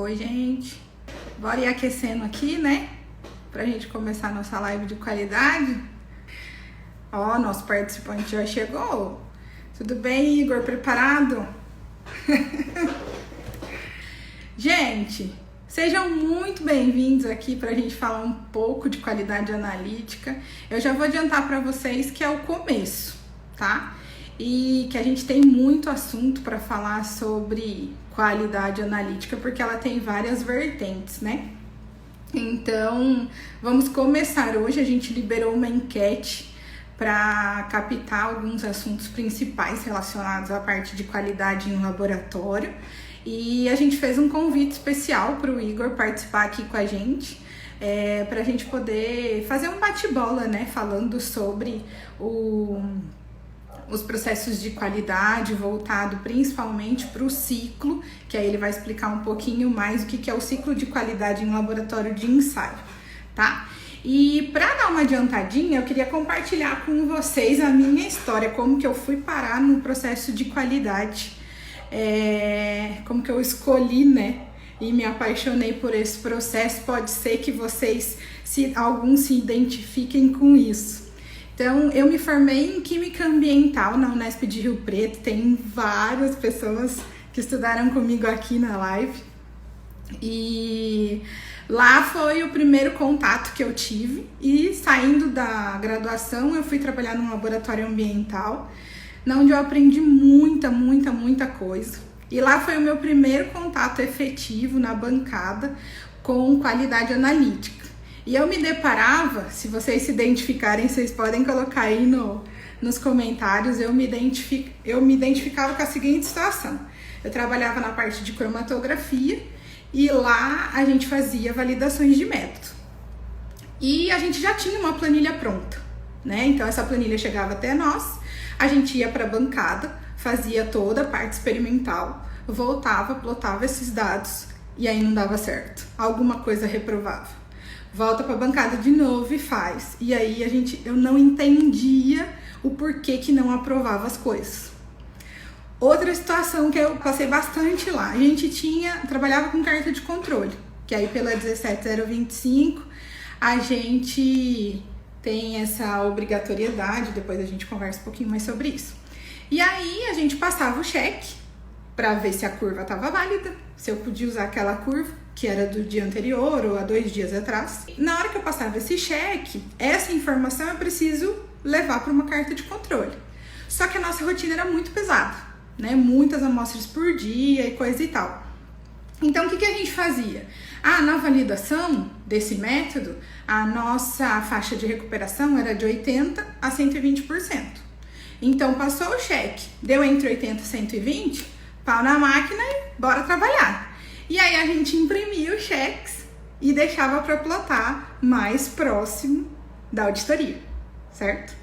Oi, gente. Bora ir aquecendo aqui, né? Pra gente começar a nossa live de qualidade. Ó, nosso participante já chegou. Tudo bem, Igor? Preparado? Gente, sejam muito bem-vindos aqui pra gente falar um pouco de qualidade analítica. Eu já vou adiantar pra vocês que é o começo, tá? E que a gente tem muito assunto para falar sobre qualidade analítica, porque ela tem várias vertentes, né? Então, vamos começar. Hoje a gente liberou uma enquete para captar alguns assuntos principais relacionados à parte de qualidade em laboratório. E a gente fez um convite especial para o Igor participar aqui com a gente, para a gente poder fazer um bate-bola, né? Falando sobre os processos de qualidade voltado principalmente para o ciclo, que aí ele vai explicar um pouquinho mais o que é o ciclo de qualidade em laboratório de ensaio, tá? E para dar uma adiantadinha, eu queria compartilhar com vocês a minha história, como que eu fui parar no processo de qualidade, como que eu escolhi, né? E me apaixonei por esse processo. Pode ser que vocês, alguns se identifiquem com isso. Então, eu me formei em Química Ambiental na Unesp de Rio Preto. Tem várias pessoas que estudaram comigo aqui na live. E lá foi o primeiro contato que eu tive. E saindo da graduação, eu fui trabalhar num laboratório ambiental, onde eu aprendi muita coisa. E lá foi o meu primeiro contato efetivo na bancada com qualidade analítica. E eu me deparava, se vocês se identificarem, vocês podem colocar aí nos comentários, eu me identificava com a seguinte situação. Eu trabalhava na parte de cromatografia e lá a gente fazia validações de método. E a gente já tinha uma planilha pronta, né? Então essa planilha chegava até nós, a gente ia para a bancada, fazia toda a parte experimental, voltava, plotava esses dados e aí não dava certo. Alguma coisa reprovava. Volta para a bancada de novo e faz. E aí eu não entendia o porquê que não aprovava as coisas. Outra situação que eu passei bastante lá, a gente trabalhava com carta de controle, que aí pela 17025 a gente tem essa obrigatoriedade, depois a gente conversa um pouquinho mais sobre isso. E aí a gente passava o cheque para ver se a curva estava válida, se eu podia usar aquela curva que era do dia anterior ou há 2 dias atrás. Na hora que eu passava esse cheque, essa informação eu preciso levar para uma carta de controle. Só que a nossa rotina era muito pesada, né? Muitas amostras por dia e coisa e tal. Então, o que a gente fazia? Na validação desse método, a nossa faixa de recuperação era de 80% a 120%. Então, passou o cheque, deu entre 80% e 120%, pau na máquina e bora trabalhar. E aí a gente imprimia os cheques e deixava para plotar mais próximo da auditoria, certo?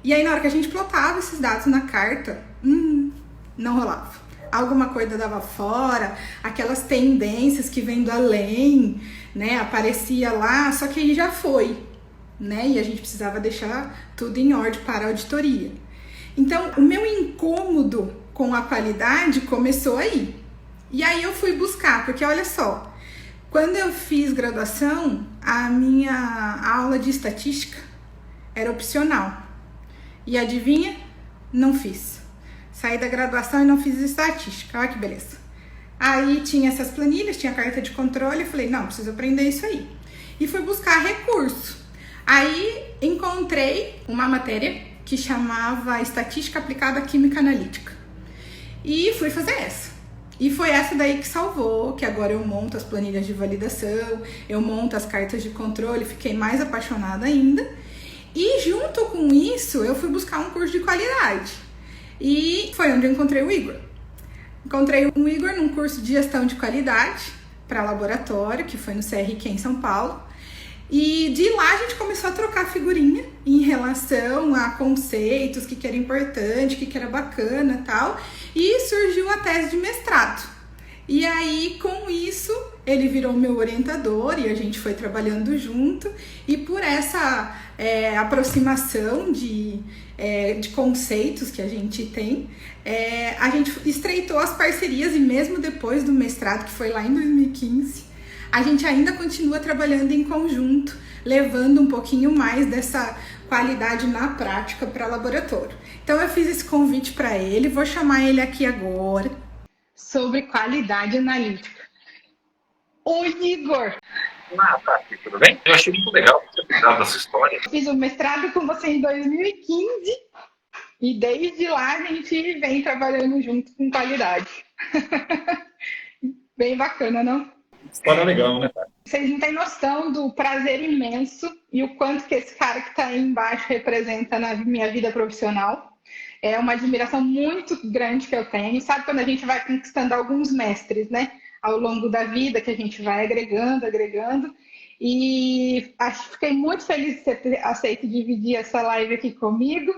E aí na hora que a gente plotava esses dados na carta, não rolava. Alguma coisa dava fora, aquelas tendências que vêm do além, né? Aparecia lá, só que aí já foi, né? E a gente precisava deixar tudo em ordem para a auditoria. Então, o meu incômodo com a qualidade começou aí. E aí eu fui buscar, porque olha só, quando eu fiz graduação, a minha aula de estatística era opcional. E adivinha? Não fiz. Saí da graduação e não fiz estatística, olha que beleza. Aí tinha essas planilhas, tinha carta de controle, eu falei, não, preciso aprender isso aí. E fui buscar recurso. Aí encontrei uma matéria que chamava Estatística Aplicada à Química Analítica. E fui fazer essa. E foi essa daí que salvou, que agora eu monto as planilhas de validação, eu monto as cartas de controle, fiquei mais apaixonada ainda. E junto com isso, eu fui buscar um curso de qualidade. E foi onde eu encontrei o Igor. Encontrei o Igor num curso de gestão de qualidade para laboratório, que foi no CRQ em São Paulo. E de lá a gente começou a trocar figurinha em relação a conceitos, o que era importante, o que era bacana e tal. E surgiu a tese de mestrado. E aí, com isso, ele virou meu orientador e a gente foi trabalhando junto. E por essa aproximação de conceitos que a gente tem, a gente estreitou as parcerias e mesmo depois do mestrado, que foi lá em 2015, a gente ainda continua trabalhando em conjunto, levando um pouquinho mais dessa qualidade na prática para o laboratório. Então eu fiz esse convite para ele, vou chamar ele aqui agora sobre qualidade analítica. Oi, Igor! Ah, tá aqui, tudo bem? Eu achei muito legal você cuidar dessa história. Eu fiz o mestrado com você em 2015 e desde lá a gente vem trabalhando junto com qualidade. Bem bacana, não? História legal, né, cara? Vocês não têm noção do prazer imenso e o quanto que esse cara que está aí embaixo representa na minha vida profissional. É uma admiração muito grande que eu tenho. Sabe quando a gente vai conquistando alguns mestres, né? Ao longo da vida, que a gente vai agregando. E fiquei muito feliz de você ter aceito dividir essa live aqui comigo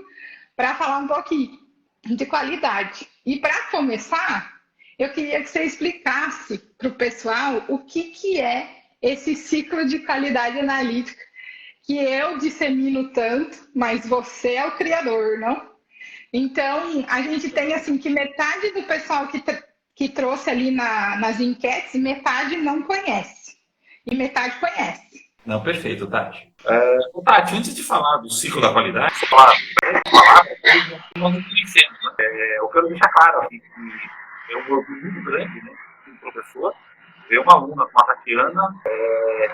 para falar um pouquinho de qualidade. E para começar, eu queria que você explicasse para o pessoal o que é esse ciclo de qualidade analítica que eu dissemino tanto, mas você é o criador, não? Então, a gente tem assim que metade do pessoal que trouxe ali nas enquetes, metade não conhece e metade conhece. Não, perfeito, Tati. Tati, antes de falar do ciclo da qualidade, vou falar que nós conhecemos, né? Eu quero deixar claro assim, que é um orgulho muito grande, né, como professor, ver uma aluna como a Tatiana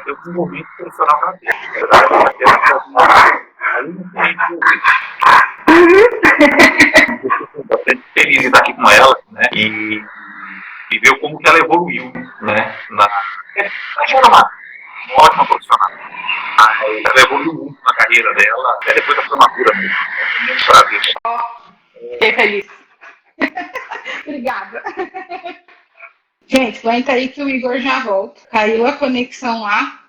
ter o desenvolvimento profissional que ela teve. Na verdade, a Tatiana é uma aluna que estou bastante feliz de estar aqui com ela, né, e ver como que ela evoluiu, né, ela era uma ótima profissional. Ela evoluiu muito na carreira dela, até depois da formatura mesmo. É um prazer. Fiquei feliz. Obrigada. Gente, aguenta aí que o Igor já volta. Caiu a conexão lá.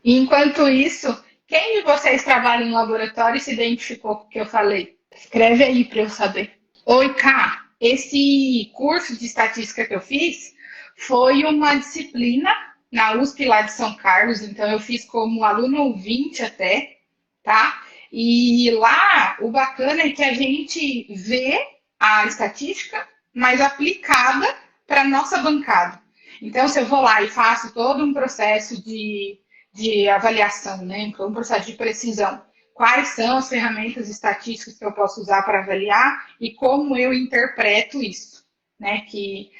E enquanto isso, quem de vocês trabalha em laboratório e se identificou com o que eu falei? Escreve aí para eu saber. Oi, Ká. Esse curso de estatística que eu fiz foi uma disciplina na USP lá de São Carlos. Então, eu fiz como aluno ouvinte até, tá? E lá, o bacana é que a gente vê a estatística, mas aplicada para a nossa bancada. Então, se eu vou lá e faço todo um processo de avaliação, né? Um processo de precisão, quais são as ferramentas estatísticas que eu posso usar para avaliar e como eu interpreto isso, né? Que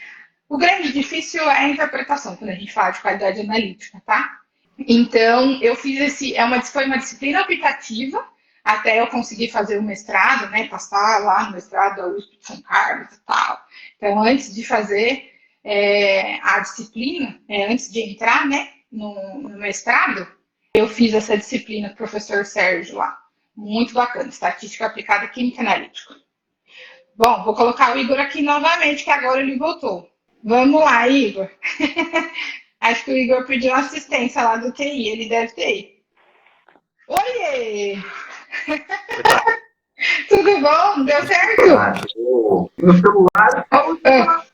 o grande difícil é a interpretação, quando a gente fala de qualidade analítica, tá? Então, eu fiz foi uma disciplina aplicativa, até eu conseguir fazer o mestrado, né? Passar lá no mestrado da USP de São Carlos e tal. Então, antes de fazer a disciplina, antes de entrar, né, no mestrado, eu fiz essa disciplina com o professor Sérgio lá. Muito bacana, estatística aplicada química analítica. Bom, vou colocar o Igor aqui novamente, que agora ele voltou. Vamos lá, Igor. Acho que o Igor pediu assistência lá do TI, ele deve ter. Oiê! Tudo bom? Deu certo? No celular.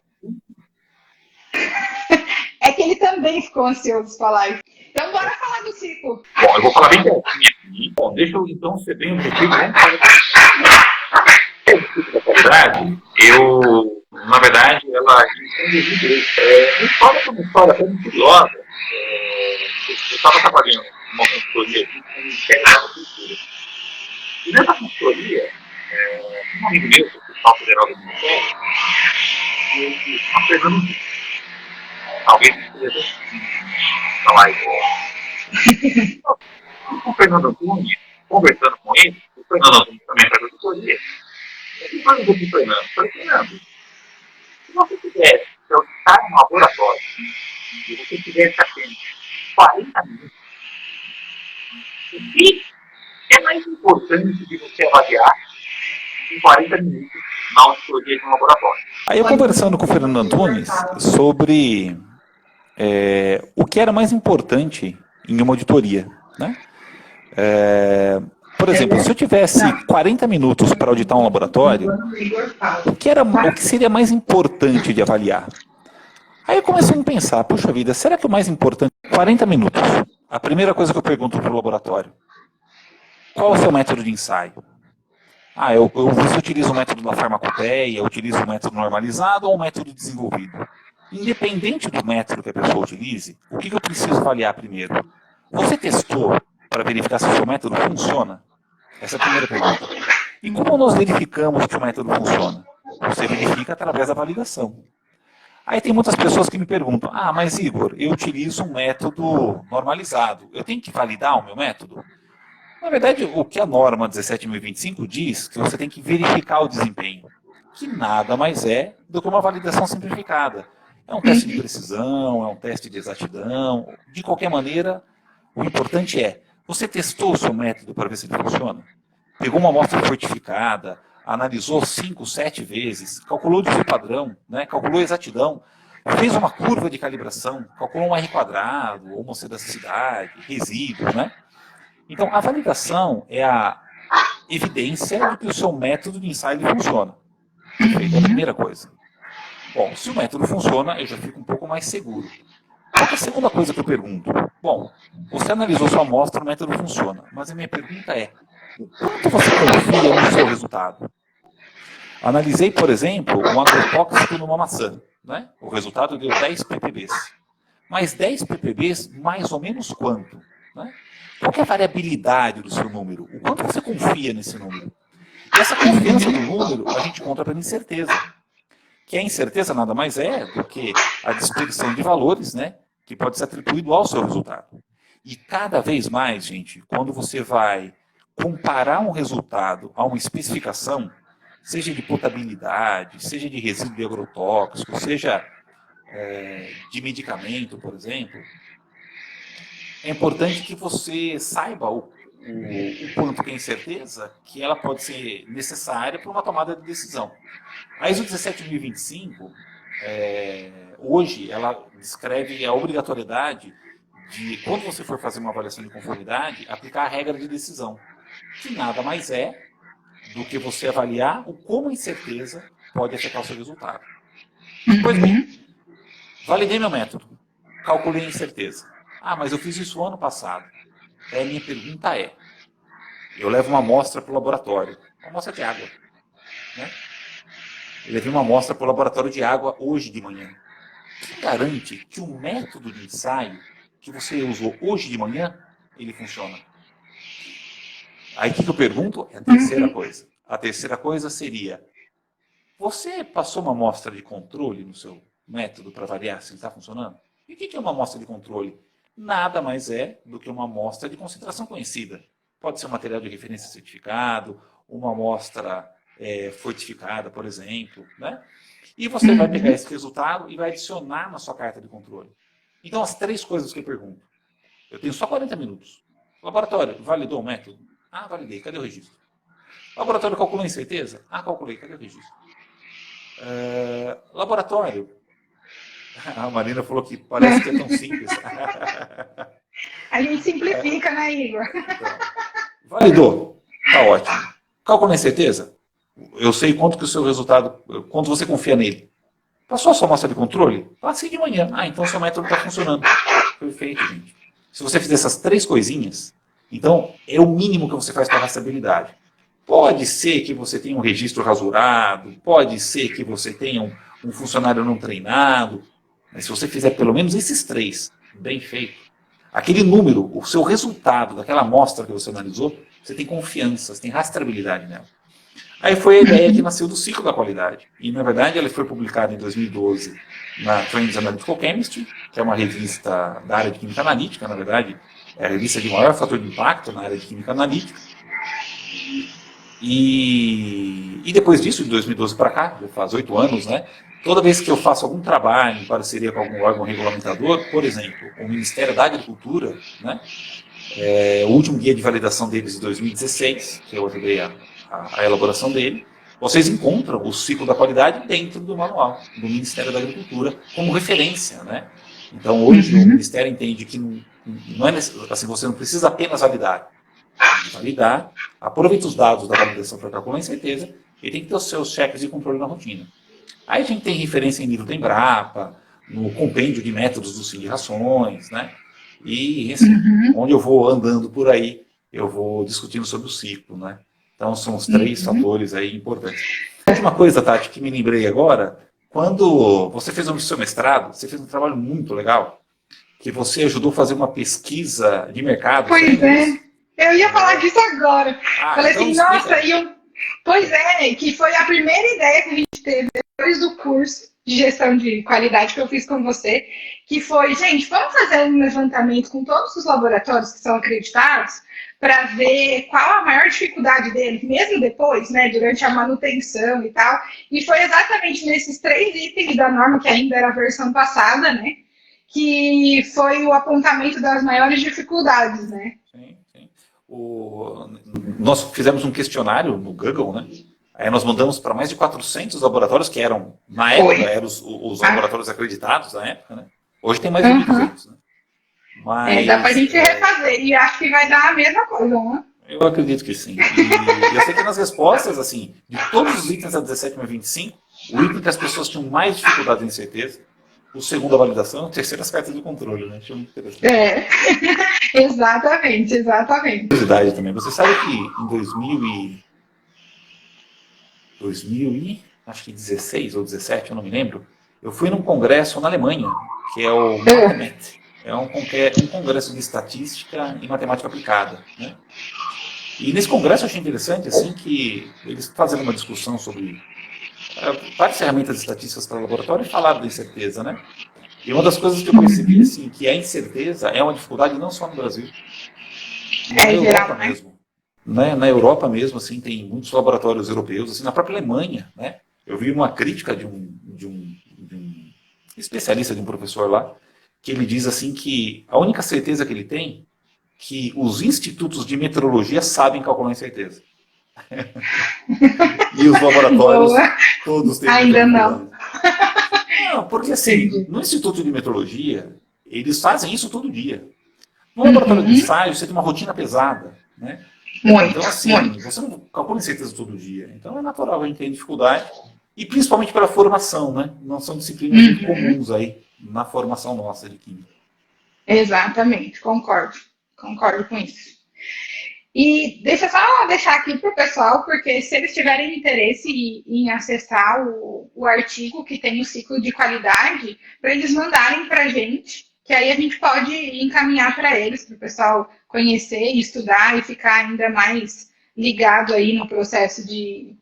É que ele também ficou ansioso para falar isso. Então, bora falar do ciclo. Bom, eu vou falar bem pertinho. Bom, deixa eu então ser bem objetivo. Na verdade, ela entende direito. A história é uma história bem curiosa. Eu estava trabalhando numa consultoria aqui com o Ministério da Cultura. E nessa consultoria, um amigo meu, o Fiscal Federal do Ministério, ele estava pegando talvez seja na live. Com o Fernando Antunes, conversando com ele, o Fernando Antunes também faz auditoria. Ele falou para o Fernando, se você tivesse que estar em um laboratório e você tivesse atendo 40 minutos, o que é mais importante de você avaliar em 40 minutos na auditoria de um laboratório? Aí eu conversando com o Fernando Antunes sobre o que era mais importante em uma auditoria, né? Por exemplo, se eu tivesse 40 minutos para auditar um laboratório, o que seria mais importante de avaliar? Aí eu começo a pensar, puxa vida, será que o mais importante é 40 minutos? A primeira coisa que eu pergunto para o laboratório. Qual é o seu método de ensaio? Você utiliza o método da farmacopeia, eu utilizo o método normalizado ou o método desenvolvido? Independente do método que a pessoa utilize, o que eu preciso avaliar primeiro? Você testou para verificar se o seu método funciona? Essa é a primeira pergunta. E como nós verificamos que o método funciona? Você verifica através da validação. Aí tem muitas pessoas que me perguntam, mas Igor, eu utilizo um método normalizado, eu tenho que validar o meu método? Na verdade, o que a norma 17.025 diz, que você tem que verificar o desempenho, que nada mais é do que uma validação simplificada. É um teste de precisão, é um teste de exatidão, de qualquer maneira, o importante é, você testou o seu método para ver se ele funciona? Pegou uma amostra fortificada, analisou 5, 7 vezes, calculou o desvio padrão, né, calculou a exatidão, fez uma curva de calibração, calculou um R quadrado, homocedasticidade, resíduo, né? Então, a validação é a evidência de que o seu método de ensaio funciona. Perfeito, é a primeira coisa. Bom, se o método funciona, eu já fico um pouco mais seguro. A segunda coisa que eu pergunto, bom, você analisou sua amostra, o método funciona, mas a minha pergunta é, o quanto você confia no seu resultado? Analisei, por exemplo, um agrotóxico numa maçã, né? O resultado deu 10 ppbs. Mas 10 ppbs, mais ou menos quanto? Né? Qual é a variabilidade do seu número? O quanto você confia nesse número? E essa confiança no número, a gente conta pela incerteza. Que a incerteza nada mais é do que a dispersão de valores, né? Que pode ser atribuído ao seu resultado. E cada vez mais, gente, quando você vai comparar um resultado a uma especificação, seja de potabilidade, seja de resíduo de agrotóxico, seja de medicamento, por exemplo, é importante que você saiba o quanto que é incerteza que ela pode ser necessária para uma tomada de decisão. A ISO 17025, hoje, ela descreve a obrigatoriedade de, quando você for fazer uma avaliação de conformidade, aplicar a regra de decisão, que nada mais é do que você avaliar o como a incerteza pode afetar o seu resultado. Pois bem, validei meu método, calculei a incerteza. Mas eu fiz isso ano passado. A minha pergunta é, eu levo uma amostra para o laboratório, uma amostra de água, né? Eu levei uma amostra para o laboratório de água hoje de manhã. Que garante que o método de ensaio que você usou hoje de manhã, ele funciona? Aí o que eu pergunto? É a terceira coisa. A terceira coisa seria, você passou uma amostra de controle no seu método para avaliar se ele está funcionando? E o que é uma amostra de controle? Nada mais é do que uma amostra de concentração conhecida. Pode ser um material de referência certificado, uma amostra fortificada, por exemplo, né? E você vai pegar esse resultado e vai adicionar na sua carta de controle. Então, as três coisas que eu pergunto. Eu tenho só 40 minutos. Laboratório, validou o método? Validei. Cadê o registro? Laboratório, calculou a incerteza? Calculei. Cadê o registro? Laboratório. A Marina falou que parece que é tão simples. A gente simplifica, né, Igor? Então, validou. Tá ótimo. Calculou a incerteza? Eu sei quanto que o seu resultado, quanto você confia nele. Passou a sua amostra de controle? Passei de manhã. Então o seu método está funcionando. Perfeito, gente. Se você fizer essas três coisinhas, então é o mínimo que você faz para a rastreabilidade. Pode ser que você tenha um registro rasurado, pode ser que você tenha um funcionário não treinado, mas se você fizer pelo menos esses três, bem feito, aquele número, o seu resultado daquela amostra que você analisou, você tem confiança, você tem rastreabilidade nela. Aí foi a ideia que nasceu do ciclo da qualidade. E, na verdade, ela foi publicada em 2012 na Trends Analytical Chemistry, que é uma revista da área de química analítica, na verdade, é a revista de maior fator de impacto na área de química analítica. E depois disso, de 2012 para cá, já faz 8 anos, né? Toda vez que eu faço algum trabalho em parceria com algum órgão regulamentador, por exemplo, o Ministério da Agricultura, né? O último guia de validação deles de 2016, que eu ajudei a elaboração dele, vocês encontram o ciclo da qualidade dentro do manual do Ministério da Agricultura como referência, né? Então, hoje, o Ministério entende que não é assim, você não precisa apenas validar, aproveita os dados da validação para calcular a incerteza e tem que ter os seus cheques de controle na rotina. Aí a gente tem referência em livro da Embrapa, no compêndio de métodos do Sim de Rações, né? E assim, onde eu vou andando por aí, eu vou discutindo sobre o ciclo, né? Então, são os 3 fatores aí importantes. A última coisa, Tati, que me lembrei agora, quando você fez o seu mestrado, você fez um trabalho muito legal, que você ajudou a fazer uma pesquisa de mercado. Pois é, eu ia falar disso agora. Falei então assim, nossa, pois é, que foi a primeira ideia que a gente teve depois do curso de gestão de qualidade que eu fiz com você, que foi, gente, vamos fazer um levantamento com todos os laboratórios que são acreditados para ver qual a maior dificuldade deles, mesmo depois, né, durante a manutenção e tal. E foi exatamente nesses 3 itens da norma, que ainda era a versão passada, né, que foi o apontamento das maiores dificuldades, né? Sim. Nós fizemos um questionário no Google, né? Aí nós mandamos para mais de 400 laboratórios, que eram, na época, eram os laboratórios acreditados na época, né? Hoje tem mais de 1.200, né? Mas, dá pra gente refazer, e acho que vai dar a mesma coisa, né? Eu acredito que sim. E eu sei que nas respostas, assim, de todos os itens da 17 a 25, o item que as pessoas tinham mais dificuldade em certeza, o segundo a validação, o terceiro as cartas de controle, né? Achei muito interessante. Exatamente. Curiosidade também. Você sabe que em 2016 ou 17, eu não me lembro, eu fui num congresso na Alemanha, que é o MATEMAT. É um congresso de estatística e matemática aplicada, né? E nesse congresso eu achei interessante, assim, que eles fazendo uma discussão sobre várias ferramentas estatísticas para o laboratório e falaram da incerteza, né? E uma das coisas que eu percebi, assim, que a incerteza é uma dificuldade não só no Brasil, mas na Europa mesmo. Né? Na Europa mesmo, assim, tem muitos laboratórios europeus, assim, na própria Alemanha, né? Eu vi uma crítica de um especialista, de um professor lá, que ele diz assim que a única certeza que ele tem que os institutos de meteorologia sabem calcular a incerteza. E os laboratórios todos têm ainda não. Não, porque assim, no Instituto de Meteorologia, eles fazem isso todo dia. No laboratório de ensaio, você tem uma rotina pesada, né? Então, assim, você não calcula incerteza todo dia. Então, é natural a gente ter dificuldade. E principalmente pela formação, né? Não são disciplinas muito comuns aí na formação nossa de química. Exatamente, concordo com isso. E deixa eu só deixar aqui para o pessoal, porque se eles tiverem interesse em acessar o artigo que tem o ciclo de qualidade, para eles mandarem para a gente, que aí a gente pode encaminhar para eles, para o pessoal conhecer, estudar e ficar ainda mais ligado aí no processo de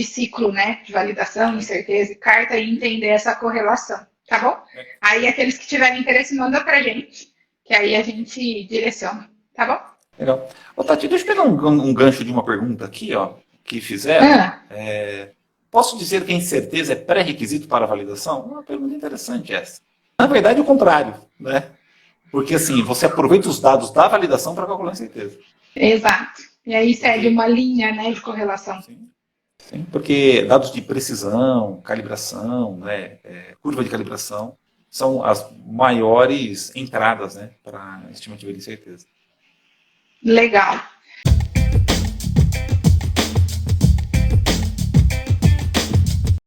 ciclo, né, de validação, incerteza e carta, e entender essa correlação, tá bom? Aí aqueles que tiverem interesse, manda para a gente, que aí a gente direciona, tá bom? Legal. Ô, Tati, deixa eu pegar um gancho de uma pergunta aqui, ó, que fizeram. Posso dizer que a incerteza é pré-requisito para a validação? Uma pergunta interessante essa. Na verdade, é o contrário, né? Porque assim, você aproveita os dados da validação para calcular a incerteza. Exato. E aí segue uma linha, né, de correlação. Sim, porque dados de precisão, calibração, né, curva de calibração, são as maiores entradas, né, para a estimativa de incerteza. Legal.